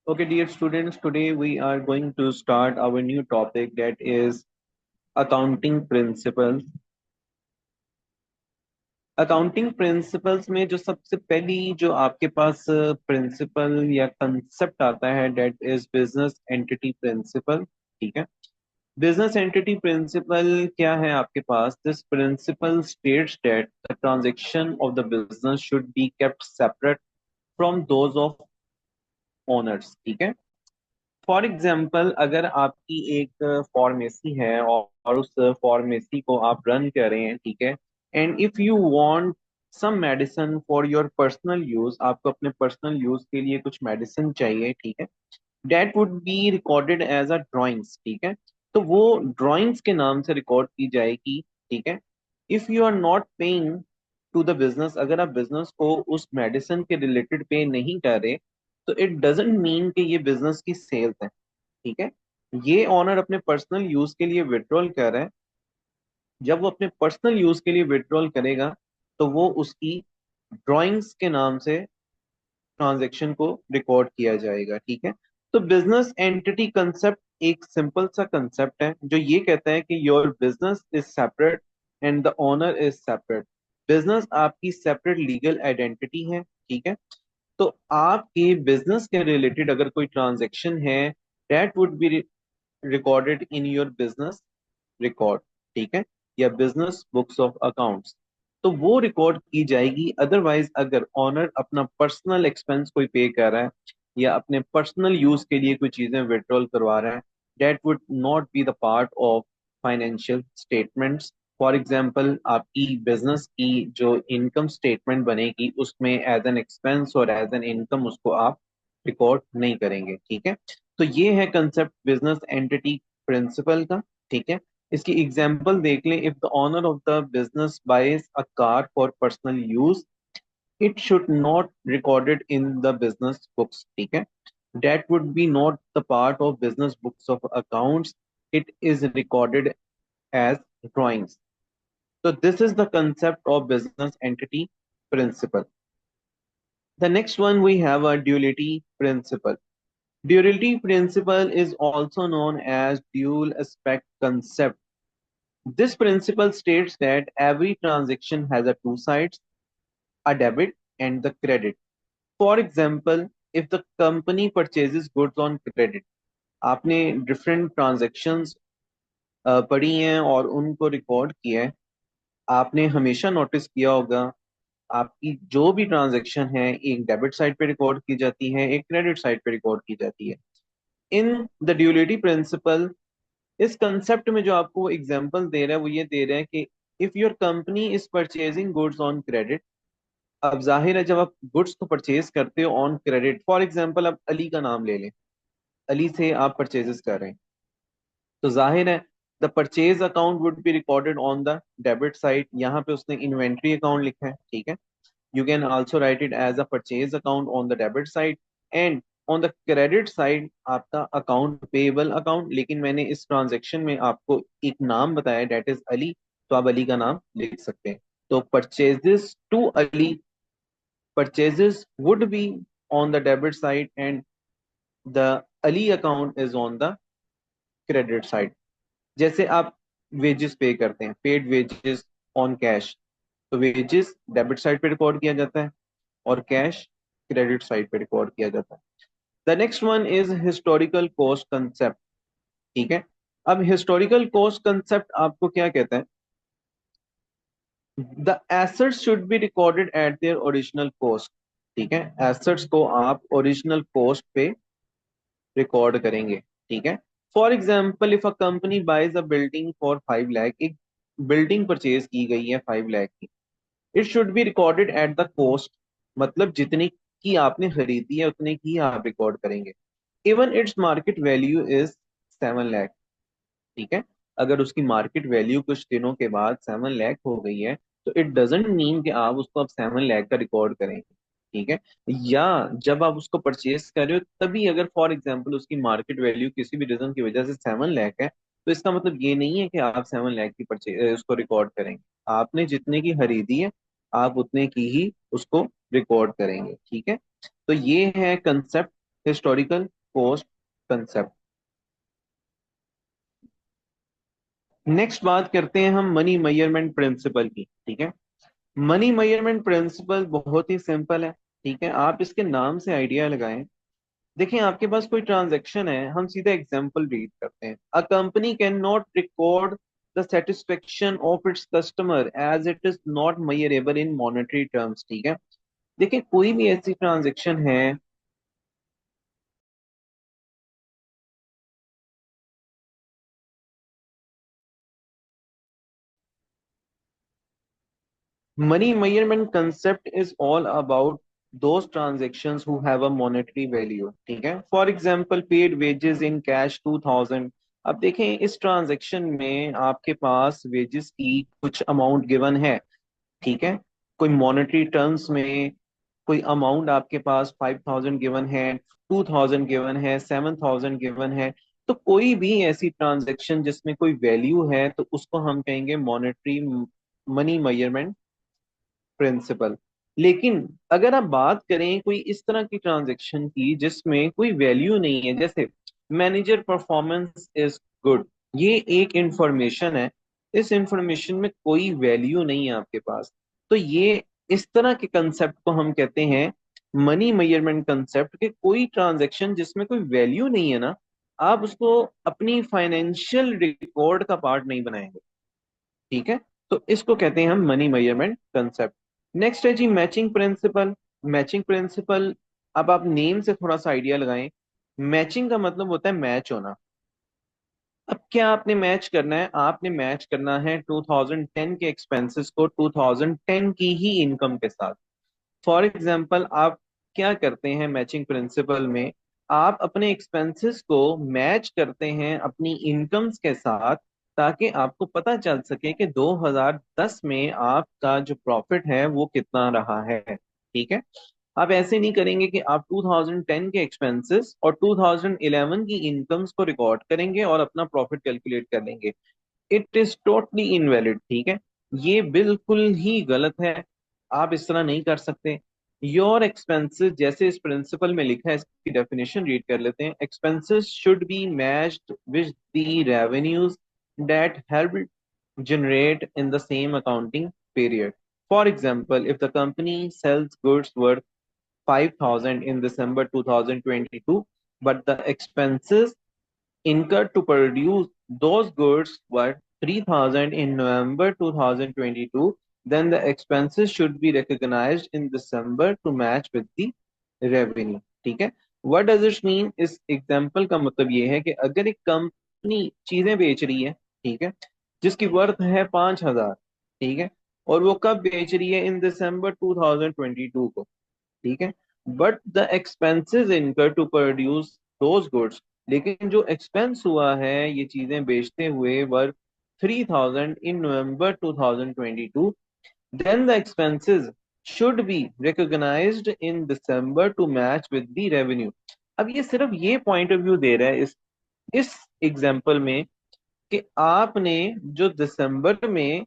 Okay, dear students, today we are going to start our new topic that is accounting principles. Accounting principles में जो सबसे पहली जो आपके पास प्रिंसिपल या कंसेप्ट आता है that is business entity principle. ठीक है। बिजनेस एंटिटी प्रिंसिपल क्या है आपके पास? This principle states that the transaction of the business should be kept separate from those of owners. ठीक है। फॉर एग्जाम्पल, अगर आपकी एक फार्मेसी है और उस फार्मेसी को आप रन कर रहे हैं, ठीक है, and if you want some medicine for your personal use, आपको अपने पर्सनल यूज के लिए कुछ मेडिसिन चाहिए, ठीक है, that would be recorded as a drawings. ठीक है। तो वो ड्राइंग्स के नाम से रिकॉर्ड की जाएगी। ठीक है। If you are not paying to the business, अगर आप बिजनेस को उस मेडिसिन के रिलेटेड पे नहीं कर रहे, तो इट डजेंट मीन कि ये बिजनेस की सेल्स है। ठीक है। ये ऑनर अपने पर्सनल यूज के लिए विड्रॉल कर रहा है। जब वो अपने पर्सनल यूज के लिए विड्रॉल करेगा, तो वो उसकी ड्राइंग्स के नाम से ट्रांजैक्शन को रिकॉर्ड किया जाएगा। ठीक है। तो बिजनेस एंटिटी कंसेप्ट एक सिंपल सा कंसेप्ट है जो ये कहता है कि your business is separate and the owner is separate. Business आपकी सेपरेट लीगल आइडेंटिटी है। ठीक है। तो आपके बिजनेस के रिलेटेड अगर कोई ट्रांजैक्शन है, that would be recorded in your business record. ठीक है। या बिजनेस बुक्स ऑफ अकाउंट्स, तो वो रिकॉर्ड की जाएगी। अदरवाइज अगर ऑनर अपना पर्सनल एक्सपेंस कोई पे कर रहा है या अपने पर्सनल यूज के लिए कोई चीजें विड्रॉल करवा रहा है, that would not be the part of financial statements. For example, आपकी बिजनेस की जो इनकम स्टेटमेंट बनेगी उसमें एज एन एक्सपेंस और एज एन इनकम उसको आप रिकॉर्ड नहीं करेंगे। ठीक है। तो ये है कंसेप्ट बिजनेस एंटिटी प्रिंसिपल का। ठीक है। इसकी एग्जाम्पल देख लें। If the owner of the business buys a car for personal use, it should not recorded in the business books. ठीक है। That would be not the part of business books of accounts, it is recorded as drawings. So this is the concept of business entity principle. The next one we have a duality principle. Duality principle is also known as dual aspect concept. This principle states that every transaction has a two sides, a debit and the credit. For example, if the company purchases goods on credit, आपने different transactions पढ़ी हैं और उनको record किया है। आपने हमेशा notice किया होगा, आपकी जो भी ट्रांजैक्शन है एक डेबिट साइड पे रिकॉर्ड की जाती है, एक क्रेडिट साइड पे रिकॉर्ड की जाती है। इन द ड्यूलिटी प्रिंसिपल, इस कंसेप्ट में जो आपको एग्जांपल दे रहा है वो ये दे रहा है कि if your company is purchasing goods on credit, अब जाहिर है जब आप गुड्स को परचेज करते हो ऑन क्रेडिट, फॉर एग्जांपल आप अली का नाम ले लें, अली से आप परचेजेस कर रहे हैं, तो जाहिर है the purchase account would be recorded on the debit side. यहाँ पे उसने इन्वेंट्री अकाउंट लिखा है। ठीक है। You can also write it as a purchase account on the debit side, and on the credit side आपका अकाउंट पेएबल अकाउंट। लेकिन मैंने इस ट्रांजेक्शन में आपको एक नाम बताया, डेट इज अली, तो आप अली का नाम लिख सकते हैं। तो purchases to Ali, purchases would be on the debit side and the Ali account is on the credit side. जैसे आप वेजेस पे करते हैं, पेड वेजेस ऑन कैश, तो वेजेस डेबिट साइड पे रिकॉर्ड किया जाता है और कैश क्रेडिट साइड पे रिकॉर्ड किया जाता है। The next one is historical cost concept. ठीक है। अब हिस्टोरिकल कॉस्ट कंसेप्ट आपको क्या कहता है? The assets should be recorded eight their original cost. ठीक है। एसेट्स को आप ओरिजिनल कॉस्ट पे रिकॉर्ड करेंगे। ठीक है। For example, if a company buys a building for 5 lakh, एक बिल्डिंग परचेज की गई है 5 लाख की, it should be recorded at the cost, मतलब जितने की आपने खरीदी है उतने की आप रिकॉर्ड करेंगे। Even its market value is 7 lakh. ठीक है। अगर उसकी मार्केट वैल्यू कुछ दिनों के बाद 7 लाख हो गई है, तो इट डजेंट मीन कि आप उसको अब 7 लाख का रिकॉर्ड करेंगे। ठीक है। या जब आप उसको परचेज कर रहे हो तभी अगर फॉर एग्जाम्पल उसकी मार्केट वैल्यू किसी भी रीजन की वजह से 7 लाख है, तो इसका मतलब ये नहीं है कि आप 7 लाख की परचेज उसको रिकॉर्ड करेंगे। आपने जितने की खरीदी है आप उतने की ही उसको रिकॉर्ड करेंगे। ठीक है। तो ये है concept historical cost concept. Next बात करते हैं हम मनी मेजरमेंट प्रिंसिपल की, ठीक है। मनी मेजरमेंट प्रिंसिपल बहुत ही सिंपल है, ठीक है। आप इसके नाम से आइडिया लगाएं। देखिए आपके पास कोई ट्रांजैक्शन है, हम सीधा एग्जांपल रीड करते हैं। A company can not record the satisfaction of its customer as it is not measurable in monetary terms, ठीक है। देखिए कोई भी ऐसी ट्रांजैक्शन है, money measurement concept is all about those transactions who have a monetary value, ठीक है। For example paid wages in cash 2000। अब देखें इस ट्रांजैक्शन में आपके पास वेजेस की कुछ अमाउंट गिवन है, ठीक है। कोई मॉनेटरी टर्म्स में कोई अमाउंट आपके पास 5000 गिवन है, 2000 गिवन है, 7000 गिवन है। तो कोई भी ऐसी ट्रांजैक्शन जिसमें कोई वैल्यू है तो उसको हम कहेंगे मॉनेटरी मनी मेजरमेंट प्रिंसिपल। लेकिन अगर आप बात करें कोई इस तरह की ट्रांजैक्शन की जिसमें कोई वैल्यू नहीं है, जैसे मैनेजर परफॉर्मेंस इज गुड, ये एक इंफॉर्मेशन है, इस इंफॉर्मेशन में कोई वैल्यू नहीं है आपके पास, तो ये इस तरह के कंसेप्ट को हम कहते हैं मनी मेजरमेंट कंसेप्ट के। कोई ट्रांजैक्शन जिसमें कोई वैल्यू नहीं है ना, आप उसको अपनी फाइनेंशियल रिकॉर्ड का पार्ट नहीं बनाएंगे, ठीक है। तो इसको कहते हैं हम मनी मेजरमेंट कंसेप्ट। नेक्स्ट है जी मैचिंग प्रिंसिपल। मैचिंग प्रिंसिपल, अब आप नेम से थोड़ा सा आइडिया लगाएं। मैचिंग का मतलब होता है मैच होना। अब क्या आपने मैच करना है, आपने मैच करना है 2010 के एक्सपेंसेस को 2010 की ही इनकम के साथ। फॉर एग्जाम्पल आप क्या करते हैं मैचिंग प्रिंसिपल में, आप अपने एक्सपेंसेस को मैच करते हैं अपनी इनकम्स के साथ, ताकि आपको पता चल सके कि 2010 में आपका जो प्रॉफिट है वो कितना रहा है, ठीक है। आप ऐसे नहीं करेंगे कि आप 2010 के एक्सपेंसेस और 2011 की इनकम्स को रिकॉर्ड करेंगे और अपना प्रॉफिट कैलकुलेट कर लेंगे। इट इज टोटली इनवैलिड, ठीक है। ये बिल्कुल ही गलत है, आप इस तरह नहीं कर सकते। योर एक्सपेंसेस, जैसे इस प्रिंसिपल में लिखा है, इसकी डेफिनेशन रीड कर लेते हैं। Expenses should be matched with the revenues that help generate in the same accounting period. For example, if the company sells goods worth 5,000 in December 2022, but the expenses incurred to produce those goods were 3,000 in November 2022, then the expenses should be recognized in December to match with the revenue, ठीक है। What does it mean? इस example का मतलब ये है कि अगर एक कंपनी चीजें बेच रही है, ठीक है, जिसकी वर्थ है 5,000, ठीक है, और वो कब बेच रही है, इन दिसंबर 2022 को, ठीक है। बट द एक्सपेंसेस इनकर टू प्रोड्यूस दोज गुड्स, लेकिन जो एक्सपेंस हुआ है ये चीजें बेचते हुए worth 3,000 in November 2022, then the expenses should be recognized in December to match with the revenue। अब ये सिर्फ ये पॉइंट ऑफ व्यू दे रहा है इस एग्जाम्पल में कि आपने जो दिसंबर में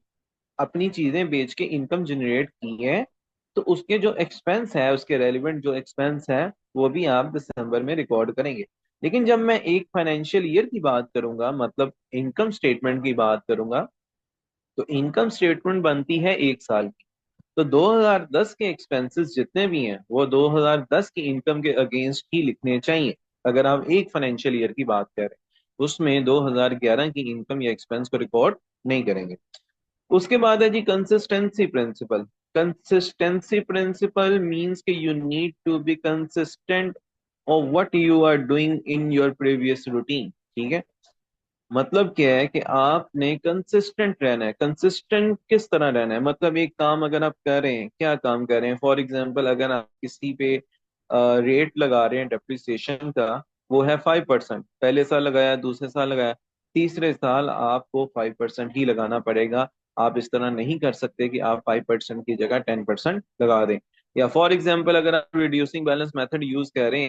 अपनी चीजें बेच के इनकम जनरेट की है, तो उसके जो एक्सपेंस है, उसके रेलिवेंट जो एक्सपेंस है, वो भी आप दिसंबर में रिकॉर्ड करेंगे। लेकिन जब मैं एक फाइनेंशियल ईयर की बात करूंगा, मतलब इनकम स्टेटमेंट की बात करूंगा, तो इनकम स्टेटमेंट बनती है एक साल की। तो 2010 के एक्सपेंसेस जितने भी हैं वो 2010 की इनकम के अगेंस्ट ही लिखने चाहिए, अगर आप एक फाइनेंशियल ईयर की बात करें। उसमें 2011 की इनकम या एक्सपेंस को रिकॉर्ड नहीं करेंगे। उसके बाद है जी consistency principle. Consistency principle means कि you need to be consistent और what you are doing in your previous routine, ठीक है। मतलब क्या है कि आपने कंसिस्टेंट रहना है। कंसिस्टेंट किस तरह रहना है, मतलब एक काम अगर आप कर रहे हैं, क्या काम कर रहे हैं, फॉर एग्जांपल अगर आप किसी पे रेट लगा रहे हैं डेप्रिसिएशन का, वो है 5%, पहले साल लगाया, दूसरे साल लगाया, तीसरे साल आपको 5% ही लगाना पड़ेगा। आप इस तरह नहीं कर सकते कि आप 5% की जगह 10% लगा दें। या फॉर एग्जाम्पल अगर आप रिड्यूसिंग बैलेंस मेथड यूज कर रहे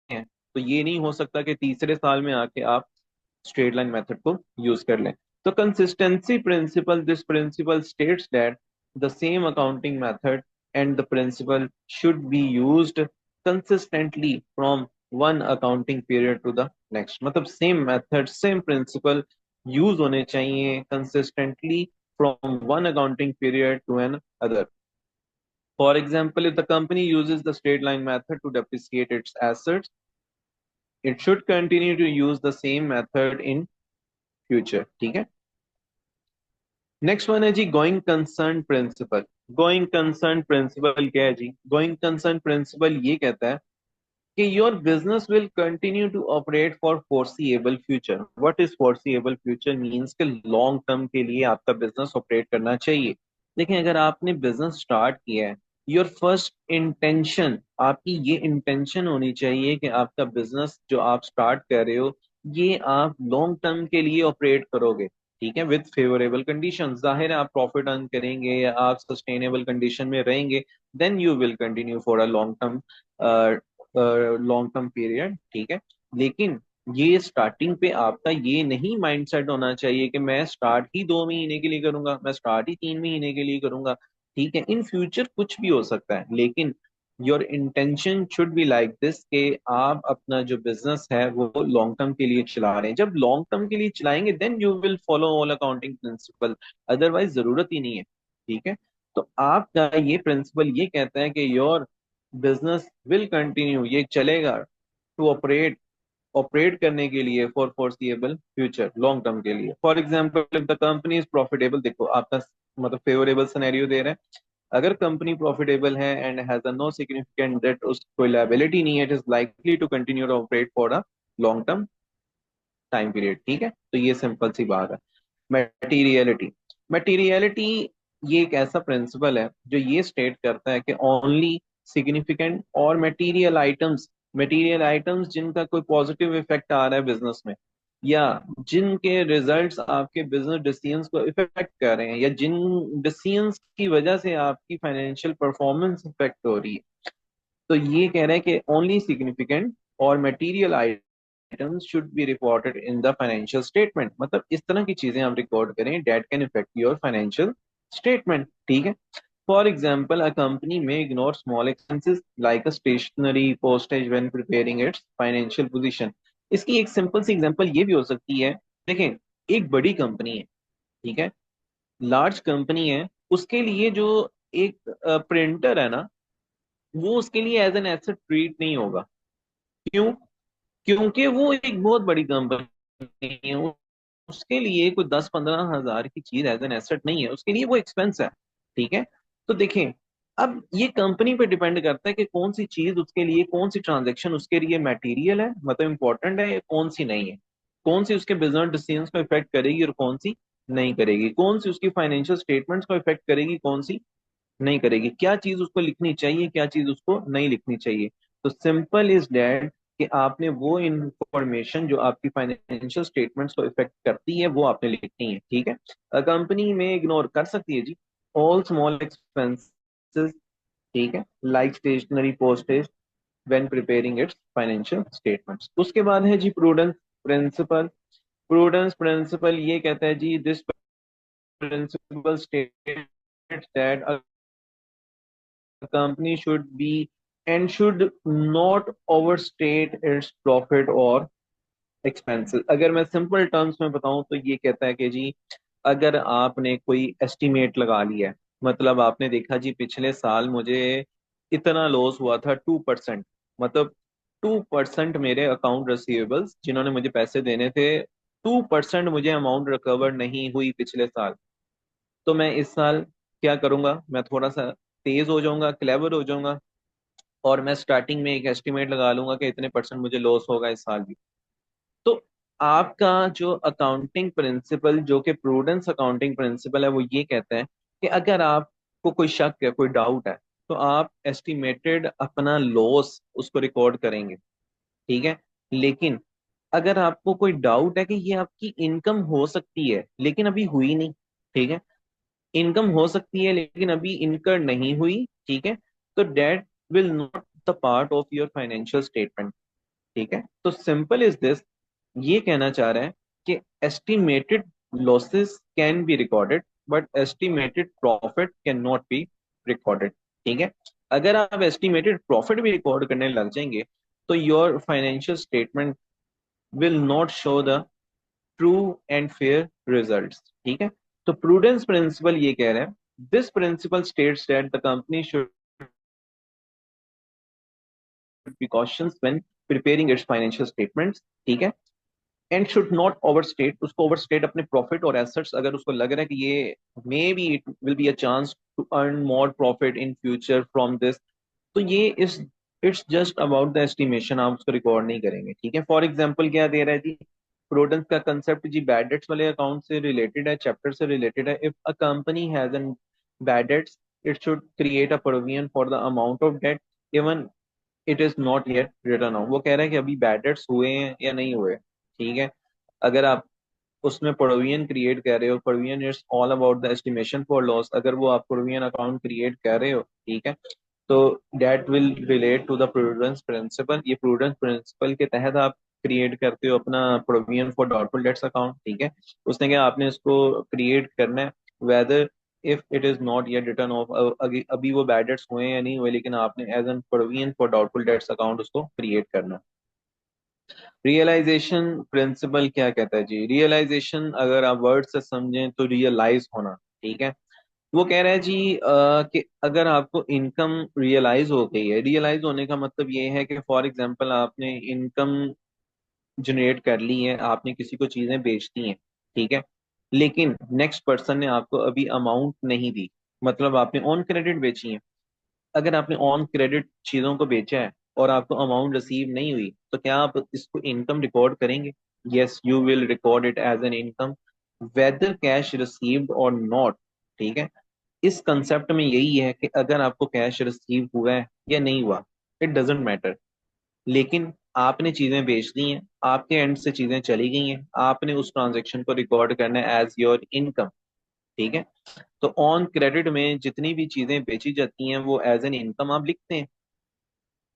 हैं, तो ये नहीं हो सकता कि तीसरे साल में आके आप स्ट्रेट लाइन मेथड को यूज कर लें। तो consistency principle, this principle states that the same accounting method and the principle should be used consistently from one accounting period to the next, मतलब same method same principle use होने चाहिए consistently from one accounting period to another. For example, if the company uses the straight line method to depreciate its assets, it should continue to use the same method in future. ठीक है. Next one है जी going concern principle. Going concern principle क्या है जी? Going concern principal ये कहता है कि your business will continue to operate for foreseeable future. What is foreseeable future? Means के लॉन्ग टर्म के लिए आपका बिजनेस ऑपरेट करना चाहिए. देखिए, अगर आपने बिजनेस स्टार्ट किया है, योर फर्स्ट इंटेंशन, आपकी ये इंटेंशन होनी चाहिए कि आपका बिजनेस जो आप स्टार्ट कर रहे हो, ये आप लॉन्ग टर्म के लिए ऑपरेट करोगे. ठीक है, विद फेवरेबल कंडीशन. जाहिर है आप प्रॉफिट अर्न करेंगे या आप सस्टेनेबल कंडीशन में रहेंगे, then you will continue for a long term period. ठीक है. लेकिन ये स्टार्टिंग पे आपका ये नहीं माइंडसेट होना चाहिए कि मैं स्टार्ट ही 2 महीने के लिए करूंगा, मैं स्टार्ट ही 3 महीने के लिए करूंगा. ठीक है, इन फ्यूचर कुछ भी हो सकता है, लेकिन your intention should be like this कि आप अपना जो बिजनेस है वो लॉन्ग टर्म के लिए चला रहे हैं. जब लॉन्ग टर्म के लिए चलाएंगे then you will follow all accounting principle, otherwise जरूरत ही नहीं है. ठीक है. तो आपका ये प्रिंसिपल ये कहता है कि योर बिजनेस विल कंटिन्यू, ये चलेगा टू ऑपरेट, ऑपरेट करने के लिए for foreseeable future, long term के लिए. For example, if the company is profitable, देखो आपका मतलब फेवरेबल सिनेरियो दे रहे हैं. अगर कंपनी प्रॉफिटेबल है and has a no significant debt, उस कोई लायबिलिटी नहीं है, it is likely to continue to operate for a long term time period. ठीक है, तो ये सिंपल सी बात है. मटेरियलिटी. मटेरियलिटी ये एक ऐसा प्रिंसिपल है जो ये स्टेट करता है कि ओनली सिग्निफिकेंट और मटेरियल आइटम्स जिनका कोई पॉजिटिव इफेक्ट आ रहा है बिजनेस में, या जिनके रिजल्ट्स आपके बिजनेस डिसीजंस को इफेक्ट कर रहे हैं, या जिन डिसीजंस की वजह से आपकी फाइनेंशियल परफॉर्मेंस इफेक्ट हो रही है, तो ये कह रहे हैं कि ओनली सिग्निफिकेंट और material items should be reported in the financial statement. मतलब इस तरह की चीजें आप रिकॉर्ड करें that can affect your financial statement. ठीक है. फॉर एग्जाम्पल, अ कंपनी में ignore small expenses like a stationery postage when preparing its financial position. इसकी एक सिंपल सी एग्जांपल ये भी हो सकती है. देखें, एक बड़ी कंपनी है, ठीक है, लार्ज कंपनी है, उसके लिए जो एक प्रिंटर है ना, वो उसके लिए एज एन एसेट ट्रीट नहीं होगा. क्यों? क्योंकि वो एक बहुत बड़ी कंपनी है. उसके लिए कोई 10-15 हजार की चीज एज एन एसेट नहीं है, उसके लिए वो एक्सपेंस है. ठीक है. तो देखें, अब ये कंपनी पे डिपेंड करता है कि कौन सी चीज उसके लिए, कौन सी ट्रांजेक्शन उसके लिए मटेरियल है, मतलब इंपॉर्टेंट है, या कौन सी नहीं है. कौन सी उसके बिजनेस डिसीजंस को इफेक्ट करेगी और कौन सी नहीं करेगी. कौन सी उसकी फाइनेंशियल स्टेटमेंट्स को इफेक्ट करेगी, कौन सी नहीं करेगी. क्या चीज उसको लिखनी चाहिए, क्या चीज उसको नहीं लिखनी चाहिए. तो सिंपल इज डैट कि आपने वो इंफॉर्मेशन जो आपकी फाइनेंशियल स्टेटमेंट्स को इफेक्ट करती है वो आपने लिखनी है. ठीक है. कंपनी में इग्नोर कर सकती है जी ऑल स्मॉल एक्सपेंसेस. ठीक है, like stationery postage when preparing its financial statements. उसके बाद है जी प्रूडेंस प्रिंसिपल. प्रूडेंस प्रिंसिपल ये कहता है जी this principle states that the company should be and should not overstate its profit or expenses. अगर मैं सिंपल टर्म्स में बताऊं तो ये कहता है कि जी अगर आपने कोई एस्टिमेट लगा लिया है, मतलब आपने देखा जी पिछले साल मुझे इतना लॉस हुआ था 2%, मतलब 2% मेरे अकाउंट रिसीवेबल्स जिन्होंने मुझे पैसे देने थे, 2% मुझे अमाउंट रिकवर नहीं हुई पिछले साल. तो मैं इस साल क्या करूंगा, मैं थोड़ा सा तेज हो जाऊंगा, क्लेवर हो जाऊंगा, और मैं स्टार्टिंग में एक एस्टिमेट लगा लूंगा कि इतने परसेंट मुझे लॉस होगा इस साल भी. तो आपका जो अकाउंटिंग प्रिंसिपल, जो कि प्रूडेंस अकाउंटिंग प्रिंसिपल है, वो ये कहता है कि अगर आपको कोई शक है, कोई डाउट है, तो आप एस्टिमेटेड अपना लॉस उसको रिकॉर्ड करेंगे. ठीक है. लेकिन अगर आपको कोई डाउट है कि ये आपकी इनकम हो सकती है लेकिन अभी हुई नहीं, ठीक है, इनकम हो सकती है लेकिन अभी इनकर नहीं हुई, ठीक है, तो that will not the part of your financial statement. ठीक है. तो सिंपल इज दिस, ये कहना चाह रहा है कि estimated losses can be recorded but estimated profit can not be recorded. ठीक है. अगर आप एस्टिमेटेड प्रॉफिट भी रिकॉर्ड करने लग जाएंगे तो your financial statement will not show the true and fair results. ठीक है, तो प्रूडेंस प्रिंसिपल ये कह रहा है, this principle states that the company should be cautious when preparing its financial statements. ठीक है, एंड शुड नॉट ओवरस्टेट, उसको ओवरस्टेट अपने प्रॉफिट और एसेट्स, अगर उसको लग रहा है कि ये maybe it will be a chance to earn more profit in future from this, तो ये इस it's just about the estimation, आप उसको रिकॉर्ड नहीं करेंगे। ठीक है, फॉर एग्जांपल क्या दे रहा है जी, प्रूडेंस का कंसेप्ट जी बैड डेट्स वाले अकाउंट से रिलेटेड है, चैप्टर से रिलेटेड है। If a company has an bad debts, it should create a provision for the amount of debt even it is not yet written off. वो कह रहा है कि अभी बैड डेट्स हुए हैं या नहीं हुए। ठीक है, अगर आप उसमें प्रोविजन क्रिएट कर रहे हो, provision is all about the estimation for loss, अगर वो आप प्रोविजन अकाउंट क्रिएट कर रहे हो, ठीक है, तो that will relate to the prudence principle. ये प्रूडेंस प्रिंसिपल के तहत आप क्रिएट करते हो अपना provision for doubtful debts account. ठीक है, उसने क्या आपने इसको क्रिएट करना है whether if it is not yet written off, अभी वो बैड डेट्स हुए हैं या नहीं हुए, लेकिन आपने as an provision for doubtful debts account उसको क्रिएट करना है। रियलाइजेशन प्रिंसिपल क्या कहता है जी, रियलाइजेशन अगर आप वर्ड से समझें तो रियलाइज होना। ठीक है, वो कह रहा है जी कि अगर आपको इनकम रियलाइज हो गई है, रियलाइज होने का मतलब ये है कि फॉर एग्जांपल आपने इनकम जनरेट कर ली है, आपने किसी को चीजें बेच दी हैं। ठीक है, लेकिन नेक्स्ट पर्सन ने आपको अभी अमाउंट नहीं दी, मतलब आपने ऑन क्रेडिट बेची है। अगर आपने ऑन क्रेडिट चीजों को बेचा है और आपको अमाउंट रिसीव नहीं हुई, तो क्या आप इसको इनकम रिकॉर्ड करेंगे? Yes, you will record it as an income whether cash received और नॉट। ठीक है, इस कंसेप्ट में यही है कि अगर आपको कैश रिसीव हुआ है या नहीं हुआ, इट डजेंट मैटर, लेकिन आपने चीजें बेच दी हैं, आपके एंड से चीजें चली गई हैं, आपने उस ट्रांजेक्शन को रिकॉर्ड करना है एज योर इनकम। ठीक है, तो ऑन क्रेडिट में जितनी भी चीजें बेची जाती हैं वो एज एन इनकम आप लिखते हैं।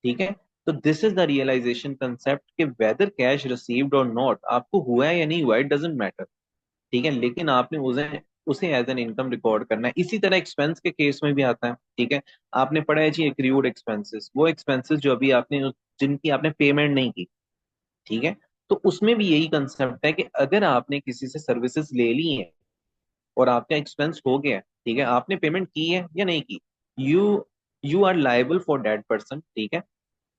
ठीक है, तो this is the realisation concept कि वेदर कैश रिसीव्ड और नॉट, आपको हुआ है या नहीं हुआ, इट डजेंट मैटर। ठीक है, लेकिन आपने उसे उसे एज एन इनकम रिकॉर्ड करना है। इसी तरह एक्सपेंस के केस में भी आता है। ठीक है, आपने पढ़ा है जी एक्रूड एक्सपेंसेस, वो एक्सपेंसेस जो अभी आपने जिनकी आपने पेमेंट नहीं की। ठीक है, तो उसमें भी यही कंसेप्ट है कि अगर आपने किसी से सर्विसेज ले ली हैं और आपका एक्सपेंस हो गया है, ठीक है, आपने पेमेंट की है या नहीं की, you you are liable for that person. ठीक है,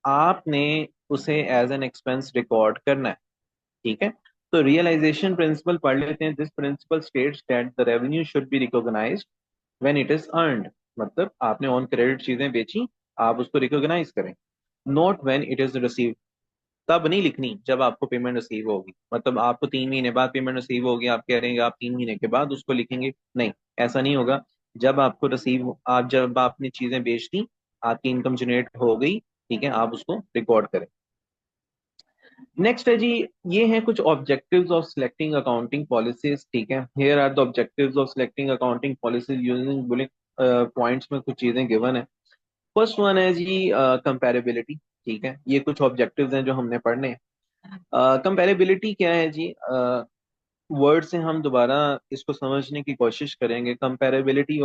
आपने उसे एज एन एक्सपेंस रिकॉर्ड करना है। ठीक है, तो रियलाइजेशन प्रिंसिपल पढ़ लेते हैं। This principle states that the revenue should be recognised when it is earned, मतलब आपने ऑन क्रेडिट चीजें बेची, आप उसको रिकॉग्नाइज करें, not when it is receive, तब नहीं लिखनी जब आपको पेमेंट रिसीव होगी, मतलब आपको 3 महीने बाद पेमेंट रिसीव होगी, आप कह रहे हैं कि आप 3 महीने के बाद उसको लिखेंगे, नहीं, ऐसा नहीं होगा। जब आपको रिसीव, आप जब आपने चीजें बेच दी, आपकी इनकम जनरेट हो गई, ठीक है, आप उसको रिकॉर्ड करें। नेक्स्ट है जी, ये हैं कुछ objectives of selecting accounting policies. ठीक है, here are the objectives of selecting accounting policies using bullet points में कुछ चीजें गिवन है। फर्स्ट वन है जी कंपैरेबिलिटी। ठीक है, ये कुछ ऑब्जेक्टिव्स हैं जो हमने पढ़ने हैं। कंपैरेबिलिटी क्या है जी, वर्ड से हम दोबारा इसको समझने की कोशिश करेंगे। Comparability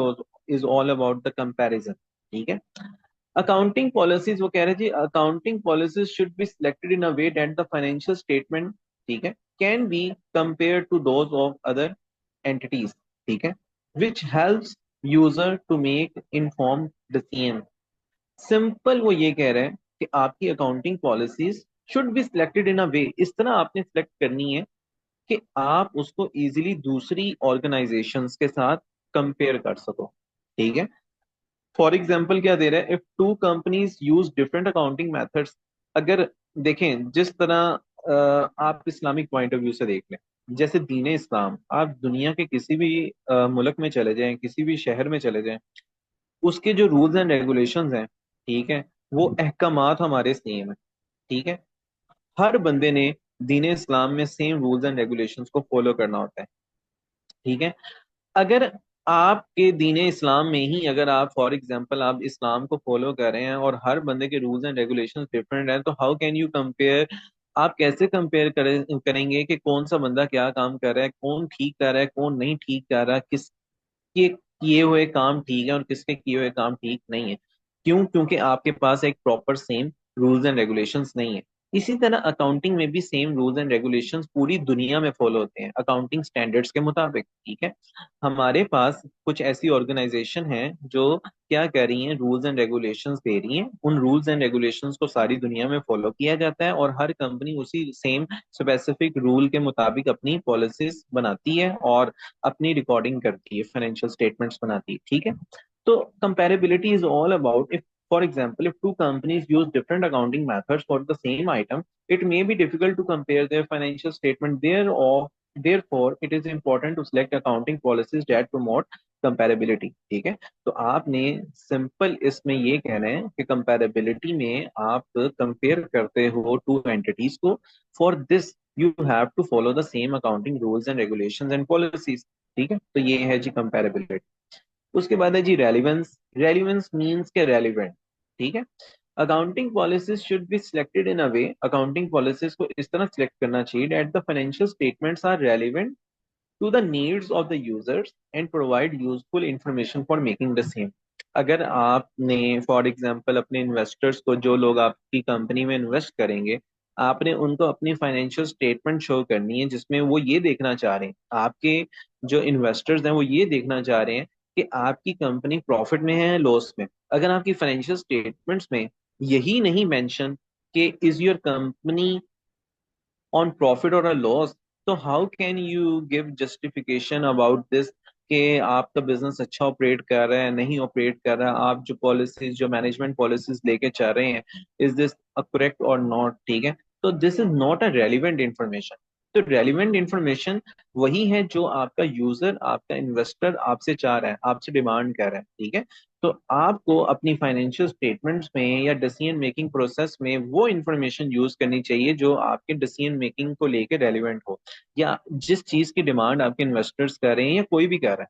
is all about the comparison. ठीक है, अकाउंटिंग पॉलिसीज, वो कह रहे जी accounting policies should be selected in a way that the financial statement, ठीक है, can be compare to those of other entities. ठीक है, which helps user to make informed decision. Simple वो ये कह रहे हैं कि आपकी accounting policies should be selected in a way, इस तरह आपने सिलेक्ट करनी है कि आप उसको इजीली दूसरी ऑर्गेनाइजेशंस के साथ कंपेयर कर सको। ठीक है, फॉर एग्जाम्पल क्या दे रहा है, if two companies use different accounting methods, अगर देखें जिस तरह आप इस्लामिक पॉइंट ऑफ व्यू से देख लें, जैसे दीन इस्लाम, आप दुनिया के किसी भी मुल्क में चले जाएं, किसी भी शहर में चले जाएं, उसके जो रूल्स एंड रेगुलेशंस हैं, ठीक है, वो अहकामात हमारे सेम है। ठीक है, हर बंदे ने दीन इस्लाम में सेम रूल्स एंड रेगुलेशंस को फॉलो करना होता है। ठीक है, अगर आपके दीन इस्लाम में ही अगर आप फॉर एग्जांपल आप इस्लाम को फॉलो कर रहे हैं और हर बंदे के रूल्स एंड रेगुलेशंस डिफरेंट हैं, तो हाउ कैन यू कंपेयर, आप कैसे कंपेयर करेंगे कि कौन सा बंदा क्या काम कर रहा है, कौन ठीक कर रहा है, कौन नहीं ठीक कर रहा, किसके किए हुए काम ठीक है और किसके किए हुए काम ठीक नहीं है? क्यों? क्योंकि आपके पास एक proper same rules and regulations नहीं है। इसी तरह अकाउंटिंग में भी सेम रूल्स एंड रेगुलेशंस पूरी दुनिया में फॉलो होते हैं अकाउंटिंग स्टैंडर्ड्स के मुताबिक, ठीक है। हमारे पास कुछ ऐसी ऑर्गेनाइजेशन है जो क्या कर रही हैं, रूल्स एंड रेगुलेशंस दे रही हैं। उन रूल्स एंड रेगुलेशंस को सारी दुनिया में फॉलो किया जाता है और हर कंपनी उसी सेम स्पेसिफिक रूल के मुताबिक अपनी पॉलिसीज बनाती है और अपनी रिकॉर्डिंग करती है, फाइनेंशियल स्टेटमेंट्स बनाती है, ठीक है। तो comparability is all about, if for example, if two companies use different accounting methods for the same item, it may be difficult to compare their financial statement there, or therefore it is important to select accounting policies that promote comparability, ठीक है। तो आपने simple इसमें ये कहना है कि कंपैरेबिलिटी में आप कंपेयर करते हो टू एंटिटीज को, for this you have to follow the same accounting rules and regulations and policies, ठीक है। तो ये है जी कंपैरेबिलिटी। उसके बाद है जी रेलिवेंस। रेलिवेंस मीन्स के रेलिवेंट, ठीक है। Accounting policies should be selected in a way, accounting policies को इस तरह सिलेक्ट करना चाहिए that the financial statements are relevant to the needs of the users and provide useful information for making the same. अगर आपने for example अपने investors को, जो लोग आपकी कंपनी में इन्वेस्ट करेंगे, आपने उनको अपनी फाइनेंशियल स्टेटमेंट शो करनी है जिसमें वो ये देखना चाह रहे हैं, आपके जो इन्वेस्टर्स हैं वो ये देखना चाह रहे हैं कि आपकी कंपनी प्रॉफिट में है लॉस में। अगर आपकी फाइनेंशियल स्टेटमेंट्स में यही नहीं मेंशन कि is your company on profit or a loss, तो how can you give justification about this कि आपका बिजनेस अच्छा ऑपरेट कर रहा है नहीं ऑपरेट कर रहा है, आप जो पॉलिसीज जो मैनेजमेंट पॉलिसीज लेके चल रहे हैं, इज दिस करेक्ट और नॉट, ठीक है। तो this is not a relevant information. तो रेलिवेंट इंफॉर्मेशन वही है जो आपका यूजर, आपका इन्वेस्टर आपसे चाह रहा है, आपसे डिमांड कर रहा है, ठीक है। तो आपको अपनी फाइनेंशियल स्टेटमेंट्स में या डिसीजन मेकिंग प्रोसेस में वो इंफॉर्मेशन यूज करनी चाहिए जो आपके डिसीजन मेकिंग को लेके रेलिवेंट हो, या जिस चीज की डिमांड आपके इन्वेस्टर्स कर रहे हैं या कोई भी कर रहा है।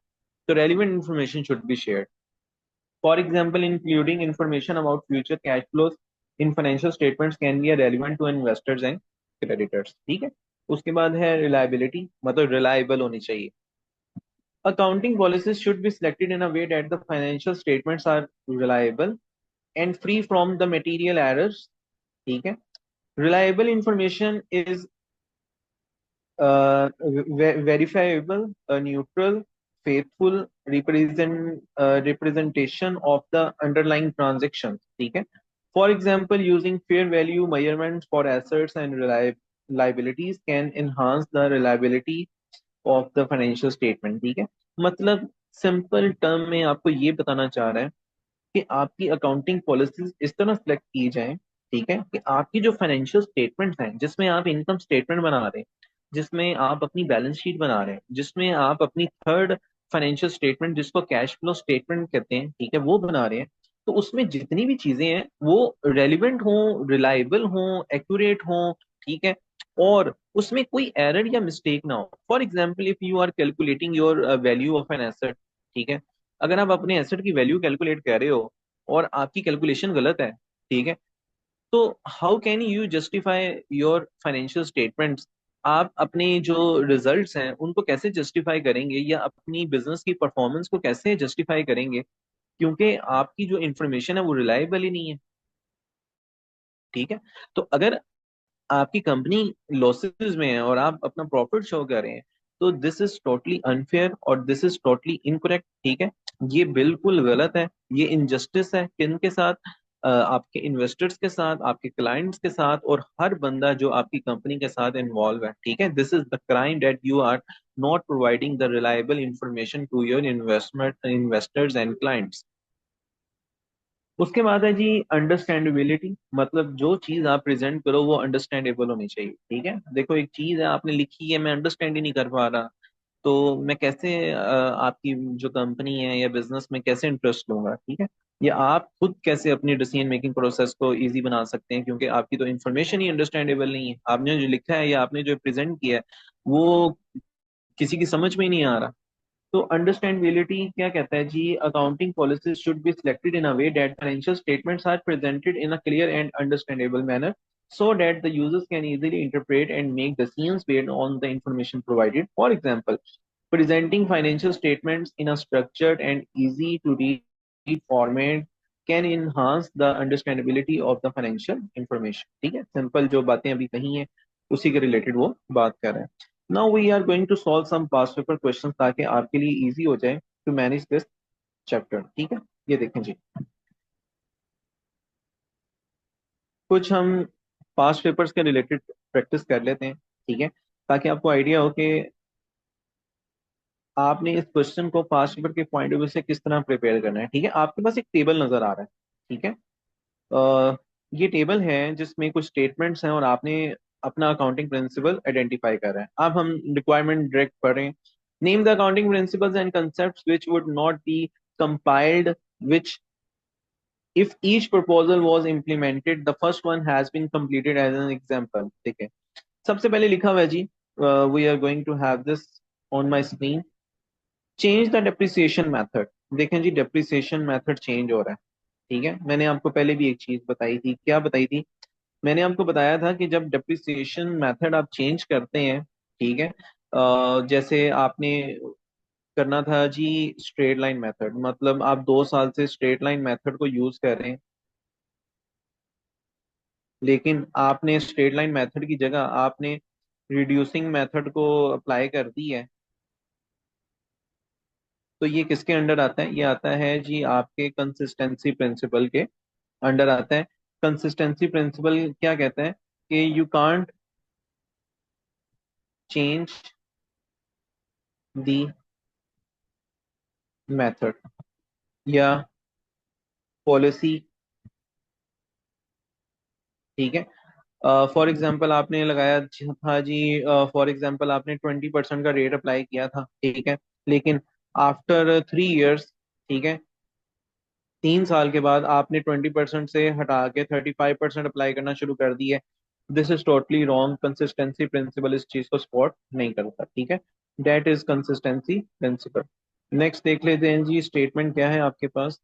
तो relevant information should be shared, for example including information about future cash flows in financial statements can be relevant to investors and creditors, ठीक है। उसके बाद है रिलायबिलिटी, मतलब रिलायबल होनी चाहिए। Accounting policies should be selected in a way that the financial statements are reliable and free from the material errors. ठीक है। Reliable information is verifiable, neutral, faithful representation of the underlying transactions. ठीक है। For example, using fair value measurements for assets and liabilities can enhance the reliability of the financial statement, ठीक है। मतलब simple term में आपको ये बताना चाह रहा है कि आपकी अकाउंटिंग पॉलिसीज इस तरह सेलेक्ट की जाए, ठीक है, कि आपकी जो फाइनेंशियल स्टेटमेंट्स हैं जिसमें आप इनकम स्टेटमेंट बना रहे हैं, जिसमें आप अपनी बैलेंस शीट बना रहे हैं, जिसमें आप अपनी थर्ड फाइनेंशियल स्टेटमेंट जिसको कैश फ्लो स्टेटमेंट कहते हैं, ठीक है, वो बना रहे हैं। तो उसमें जितनी भी चीजें हैं वो रेलिवेंट हों, रिलायबल हों, एक्यूरेट हों, ठीक है, और उसमें कोई एरर या मिस्टेक ना हो। For example, if you are calculating your value of an asset, ठीक है, अगर आप अपने एसेट की वैल्यू कैलकुलेट कर रहे हो और आपकी कैलकुलेशन गलत है, ठीक है, तो how can you justify your financial statements. आप अपने जो रिजल्ट्स हैं उनको कैसे जस्टिफाई करेंगे या अपनी बिजनेस की परफॉर्मेंस को कैसे जस्टिफाई करेंगे, क्योंकि आपकी जो इंफॉर्मेशन है वो रिलायबल ही नहीं है, ठीक है। तो अगर आपकी कंपनी लॉसेस में है और आप अपना प्रॉफिट शो कर रहे हैं, तो दिस इज टोटली अनफेयर और दिस इज टोटली इनकरेक्ट, ठीक है। ये बिल्कुल गलत है, ये इनजस्टिस है किन के साथ, आपके इन्वेस्टर्स के साथ, आपके क्लाइंट्स के साथ, और हर बंदा जो आपकी कंपनी के साथ इन्वॉल्व है, ठीक है। This is the crime that you are not providing the reliable information to your investment investors and clients. उसके बाद है जी अंडरस्टैंडेबिलिटी, मतलब जो चीज आप प्रेजेंट करो वो अंडरस्टैंडेबल होनी चाहिए, ठीक है। देखो एक चीज है आपने लिखी है, मैं अंडरस्टैंड ही नहीं कर पा रहा, तो मैं कैसे आपकी जो कंपनी है या बिजनेस में कैसे इंटरेस्ट लूंगा, ठीक है। या आप खुद कैसे अपनी डिसीजन मेकिंग प्रोसेस को इजी बना सकते हैं, क्योंकि आपकी तो इंफॉर्मेशन ही अंडरस्टैंडेबल नहीं है, आपने जो लिखा है या आपने जो प्रेजेंट किया है वो किसी की समझ में ही नहीं आ रहा। तो अंडरस्टैंडेबिलिटी क्या कहता है जी, accounting policies should be selected in a way that financial statements are presented in a clear and understandable manner so that the users can easily interpret and make decisions based on the information provided. For example, presenting financial statements in a structured and easy to read format can enhance the understandability of the financial information. ठीक है, simple जो बातें अभी कही हैं उसी के related वो बात कर रहे हैं। Now we are going to solve some past paper question ताकि आपके लिए इजी हो जाए टू मैनेज दिस चैप्टर। ठीक है, ये देखें जी, कुछ हम पास्ट पेपर्स के रिलेटेड प्रैक्टिस कर लेते हैं। ठीक है, ताकि आपको आइडिया हो कि आपने इस क्वेश्चन को पास्ट पेपर के पॉइंट ऑफ व्यू से किस तरह प्रिपेयर करना है। ठीक है, आपके पास एक टेबल नजर आ रहा है। ठीक है, ये टेबल है जिसमें कुछ स्टेटमेंट्स हैं और आपने अपना अकाउंटिंग प्रिंसिपल आइडेंटिफाई कर रहे हैं। अब हम रिक्वायरमेंट डायरेक्ट पढ़ें। Name the accounting principles and concepts which would not be compiled which if each proposal was implemented the first one has been completed as an example। ठीक है, सबसे पहले लिखा हुआ है जी, we are going to have this on my screen, change the depreciation method. देखें जी, डेप्रिसिएशन मेथड चेंज हो रहा है। ठीक है, मैंने आपको पहले भी एक चीज बताई थी, क्या बताई थी? मैंने आपको बताया था कि जब डेप्रिसिएशन मेथड आप चेंज करते हैं, ठीक है, जैसे आपने करना था जी स्ट्रेट लाइन मेथड, मतलब आप 2 साल से स्ट्रेट लाइन मेथड को यूज कर रहे हैं, लेकिन आपने स्ट्रेट लाइन मेथड की जगह आपने रिड्यूसिंग मेथड को अप्लाई कर दी है। तो ये किसके अंडर आता है? ये आता है जी आपके कंसिस्टेंसी प्रिंसिपल के अंडर आता है। कंसिस्टेंसी प्रिंसिपल क्या कहता है कि you can't change the method या पॉलिसी। ठीक है, फॉर एग्जाम्पल आपने लगाया था जी, फॉर एग्जाम्पल आपने 20% का रेट अप्लाई किया था। ठीक है, लेकिन आफ्टर 3 इयर्स, ठीक है, 3 साल के बाद आपने 20% से हटा के 35% अप्लाई करना शुरू कर दी है। This is totally wrong. Consistency principle इस चीज को सपोर्ट नहीं करता। ठीक है, that is consistency principle. Next देख लेते हैं जी, स्टेटमेंट क्या है आपके पास।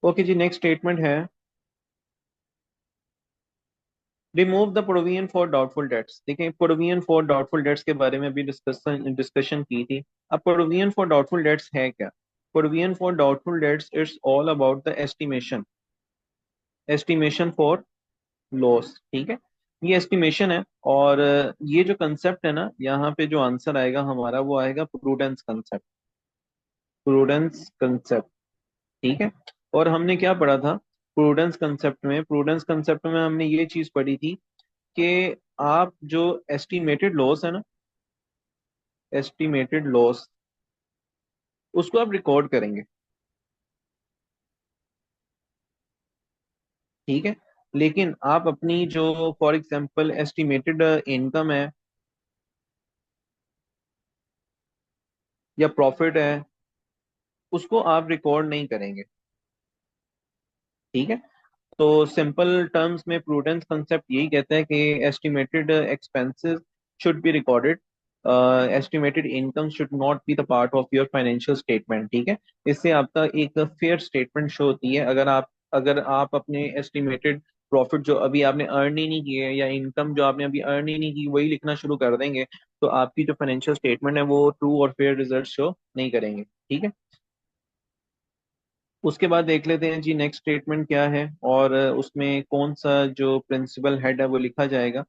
ओके जी, नेक्स्ट स्टेटमेंट है, remove the provision for doubtful debts. देखिए, प्रोविजन फॉर डाउटफुल डेट्स के बारे में भी डिस्कशन डिस्कशन की थी। अब प्रोविजन फॉर डाउटफुल डेट्स है क्या? Provision for doubtful dates it's all about the estimation, estimation for loss. ठीक है, ये एस्टिमेशन है। और ये जो कंसेप्ट है ना, यहाँ पे जो आंसर आएगा हमारा वो आएगा प्रूडेंस कंसेप्ट, प्रूडेंस कंसेप्ट। ठीक है, और हमने क्या पढ़ा था प्रूडेंस कंसेप्ट में? प्रूडेंस कंसेप्ट में हमने ये चीज पढ़ी थी कि आप जो एस्टिमेटेड लॉस है ना, एस्टिमेटेड लॉस, उसको आप रिकॉर्ड करेंगे। ठीक है, लेकिन आप अपनी जो फॉर एग्जांपल एस्टिमेटेड इनकम है या प्रॉफिट है, उसको आप रिकॉर्ड नहीं करेंगे। ठीक है, तो सिंपल टर्म्स में प्रूडेंस कंसेप्ट यही कहता है कि estimated expenses should be recorded, estimated income should not be the part of your financial statement. ठीक है, इससे आपका एक फेयर स्टेटमेंट शो होती है। अगर आप अपने एस्टिमेटेड प्रॉफिट जो अभी आपने अर्न ही नहीं किए या इनकम जो आपने अभी अर्न ही नहीं की वही लिखना शुरू कर देंगे, तो आपकी जो फाइनेंशियल स्टेटमेंट है वो ट्रू और फेयर रिजल्ट शो नहीं करेंगे। ठीक है, उसके बाद देख लेते हैं जी नेक्स्ट स्टेटमेंट क्या है और उसमें कौन सा जो प्रिंसिपल हेड है वो लिखा जाएगा।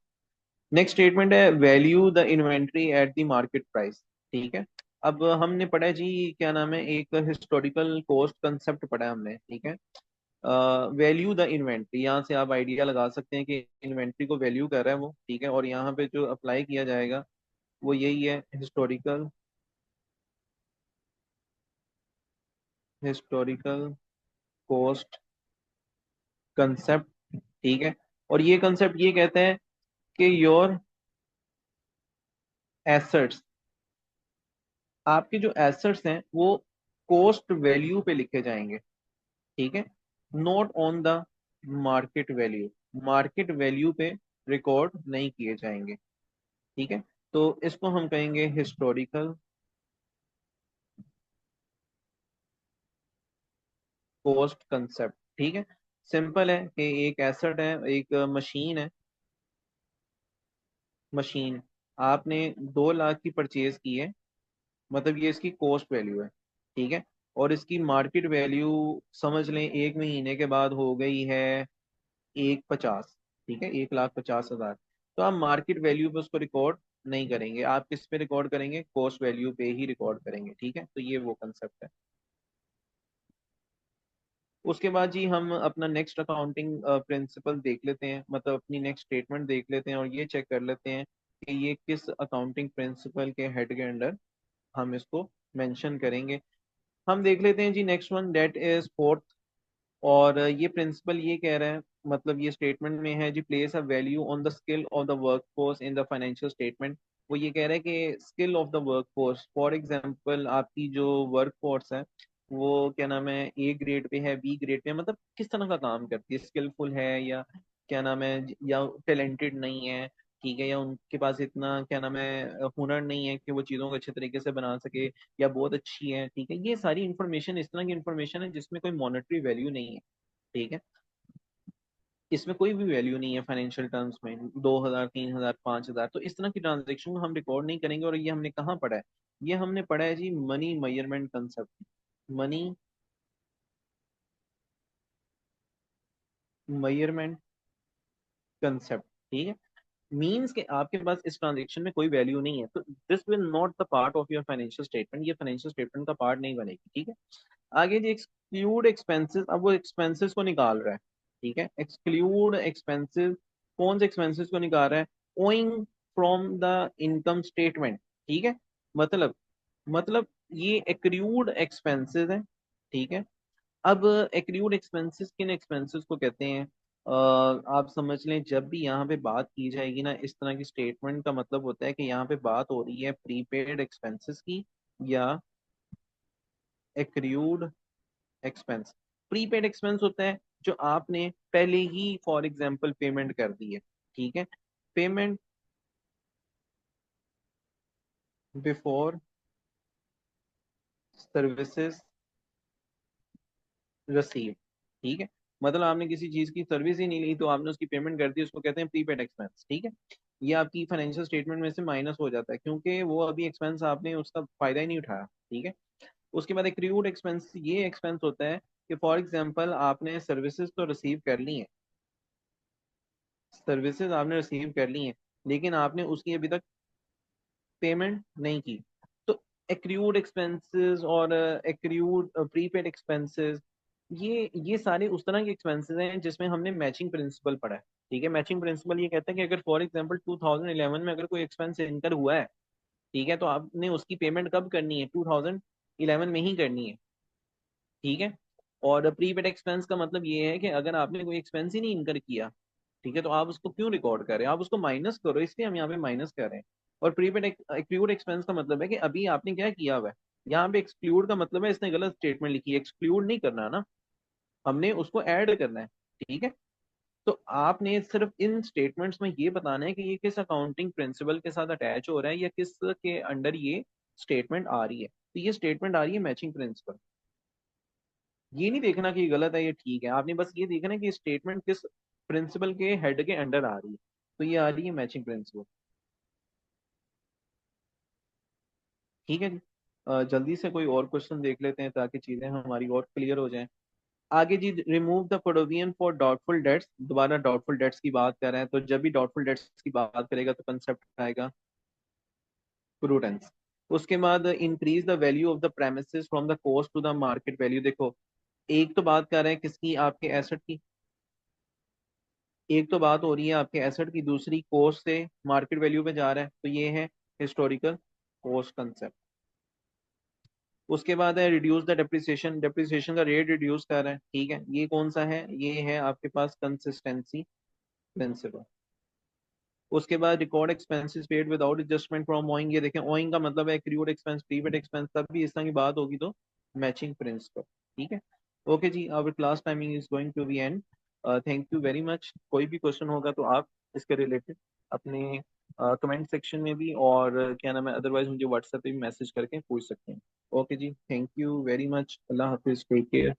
नेक्स्ट स्टेटमेंट है, value the inventory at the market price. ठीक है, अब हमने पढ़ा है जी, क्या नाम है, एक हिस्टोरिकल कॉस्ट कंसेप्ट पढ़ा है हमने। ठीक है, वैल्यू द इन्वेंट्री, यहाँ से आप आइडिया लगा सकते हैं कि इन्वेंट्री को वैल्यू कर रहा है वो। ठीक है, और यहाँ पे जो अप्लाई किया जाएगा वो यही है, हिस्टोरिकल, हिस्टोरिकल कॉस्ट कंसेप्ट। ठीक है, और ये कंसेप्ट ये कहते हैं कि योर एसेट्स, आपके जो एसेट्स हैं वो कॉस्ट वैल्यू पे लिखे जाएंगे। ठीक है, not on the market value, market value पे रिकॉर्ड नहीं किए जाएंगे। ठीक है, तो इसको हम कहेंगे हिस्टोरिकल कॉस्ट कंसेप्ट। ठीक है, सिंपल है कि एक एसेट है, एक मशीन है, मशीन, आपने 2 लाख की परचेज की है, मतलब ये इसकी कॉस्ट वैल्यू है, ठीक है। और इसकी मार्केट वैल्यू समझ लें 1 महीने के बाद हो गई है 1,50, ठीक है, 1,50,000। तो आप मार्केट वैल्यू पे उसको रिकॉर्ड नहीं करेंगे, आप किस पे रिकॉर्ड करेंगे, कॉस्ट वैल्यू पे ही रिकॉर्ड करेंगे, ठीक है। तो ये वो कंसेप्ट है। उसके बाद जी हम अपना नेक्स्ट अकाउंटिंग प्रिंसिपल देख लेते हैं, मतलब अपनी नेक्स्ट स्टेटमेंट देख लेते हैं और ये चेक कर लेते हैं कि ये किस अकाउंटिंग प्रिंसिपल के हेड के अंडर हम इसको मेंशन करेंगे। हम देख लेते हैं जी next one, date is fourth. और ये प्रिंसिपल ये कह रहा है, मतलब ये स्टेटमेंट में है जी, place a value on the skill of the work force in the financial statement. वो ये कह रहा है कि skill of the work force, for example आपकी जो वर्क फोर्स है वो क्या नाम है, ए ग्रेड पे है, बी ग्रेड पे है, मतलब किस तरह का काम करती है, स्किलफुल है या क्या नाम है, या टैलेंटेड नहीं है, ठीक है, या उनके पास इतना क्या नाम है हुनर नहीं है कि वो चीज़ों को अच्छे तरीके से बना सके, या बहुत अच्छी है, ठीक है। ये सारी इन्फॉर्मेशन इस तरह की इन्फॉर्मेशन है जिसमें कोई मॉनेटरी वैल्यू नहीं है, ठीक है। इसमें कोई भी वैल्यू नहीं है फाइनेंशियल टर्म्स में, 2,000, 3,000, 5,000, तो इस तरह की ट्रांजेक्शन को हम रिकॉर्ड नहीं करेंगे। और ये हमने कहाँ पढ़ा है, ये हमने पढ़ा है जी money measurement concept, money measurement concept, ठीक है। मीन्स कि आपके पास इस ट्रांजेक्शन में कोई वैल्यू नहीं है, तो this will not the part of your financial statement, ये फाइनेंशियल स्टेटमेंट का पार्ट नहीं बनेगी, ठीक है। आगे जी एक्सक्लूड एक्सपेंसेस, अब वो एक्सपेंसेस को निकाल रहा है, ठीक है। एक्सक्लूड एक्सपेंसेस, कौन से एक्सपेंसेस को निकाल रहा है, owing from the income statement, ठीक है। मतलब मतलब ये एक्रूड एक्सपेंसेस हैं, ठीक है। अब एक्रूड एक्सपेंसेस किन एक्सपेंसेस को कहते हैं, आप समझ लें जब भी यहाँ पे बात की जाएगी ना इस तरह की स्टेटमेंट का मतलब होता है कि यहाँ पे बात हो रही है प्रीपेड एक्सपेंसेस की या एक्रूड एक्सपेंस। प्रीपेड एक्सपेंस होता है जो आपने पहले ही फॉर एग्जांपल पेमेंट कर दी है, ठीक है। पेमेंट बिफोर सर्विसेज रिसीव, ठीक है। मतलब आपने किसी चीज की सर्विस ही नहीं ली तो आपने उसकी पेमेंट कर दी, उसको कहते हैं प्रीपेड एक्सपेंस, ठीक है। ये आपकी फाइनेंशियल स्टेटमेंट में से माइनस हो जाता है क्योंकि वो अभी एक्सपेंस आपने उसका फायदा ही नहीं उठाया, ठीक है। उसके बाद एक्रूड एक्सपेंस, ये एक्सपेंस होता है कि फॉर एग्जांपल आपने सर्विसेज तो रिसीव कर ली हैं, सर्विसेज आपने रिसीव कर ली हैं, लेकिन आपने उसकी अभी तक पेमेंट नहीं की। तो एक्रूड एक्सपेंसेस और एक्रूड प्रीपेड एक्सपेंसेस, ये सारे उस तरह के एक्सपेंसेस हैं जिसमें हमने मैचिंग प्रिंसिपल पढ़ा है, ठीक है। मैचिंग प्रिंसिपल ये कहता है कि अगर फॉर एग्जांपल 2011 में अगर कोई एक्सपेंस इनकर हुआ है, ठीक है, तो आपने उसकी पेमेंट कब करनी है, 2011 में ही करनी है, ठीक है। और प्रीपेड एक्सपेंस का मतलब ये है कि अगर आपने कोई एक्सपेंस ही नहीं इनकर किया, ठीक है, तो आप उसको क्यों रिकॉर्ड कर रहे हैं, आप उसको माइनस करो, इसलिए हम यहाँ पे माइनस कर रहे हैं। और प्रीपेड एक्सक्लूड एक्सपेंस का मतलब है कि अभी आपने क्या किया हुआ है, यहाँ पे एक्सक्लूड का मतलब है इसने गलत स्टेटमेंट लिखी है, एक्सक्लूड नहीं करना ना, हमने उसको ऐड करना है, ठीक है। तो आपने सिर्फ इन स्टेटमेंट्स में ये बताना है कि ये किस अकाउंटिंग प्रिंसिपल के साथ अटैच हो रहा है या किस के अंडर ये स्टेटमेंट आ रही है। तो ये स्टेटमेंट आ रही है मैचिंग प्रिंसिपल, ये नहीं देखना कि ये गलत है ये ठीक है, आपने बस ये देखना है कि स्टेटमेंट किस प्रिंसिपल के हेड के अंडर आ रही है। तो ये आ रही है मैचिंग प्रिंसिपल, ठीक है जी। जल्दी से कोई और क्वेश्चन देख लेते हैं ताकि चीजें हमारी और क्लियर हो जाएं। आगे जी, remove the provision for doubtful debts, दोबारा डाउटफुल डेट्स की बात कर रहे हैं, तो जब भी डाउटफुल डेट्स की बात करेगा तो कंसेप्ट आएगा प्रूडेंस। उसके बाद increase the value of the premises from the cost to the market value. देखो, एक तो बात कर रहे हैं किसकी, आपके एसेट की, एक तो बात हो रही है आपके एसेट की, दूसरी कॉस्ट से मार्केट वैल्यू पे जा रहा है, तो ये है हिस्टोरिकल कॉस्ट कंसेप्ट। उसके बाद है रिड्यूस द डेप्रिसिएशन, डेप्रिसिएशन का रेट रिड्यूस कर रहा है, ठीक है। ये कौन सा है, ये है आपके पास कंसिस्टेंसी प्रिंसिपल। उसके बाद record expenses paid without adjustment from owing, ये देखें ओइंग का मतलब है एक्रूड एक्सपेंस, प्रीपेड एक्सपेंस, तब भी इस तरह की बात होगी तो मैचिंग प्रिंसिपल, ठीक है। ओके जी, our class timing is going to be end. Thank you very much. कोई भी क्वेश्चन होगा तो आप इसके रिलेटेड अपने कमेंट सेक्शन में भी और क्या नाम है अदरवाइज मुझे व्हाट्सएप पे भी मैसेज करके पूछ सकते हैं। ओके जी, थैंक यू वेरी मच, अल्लाह हाफिज, टेक केयर।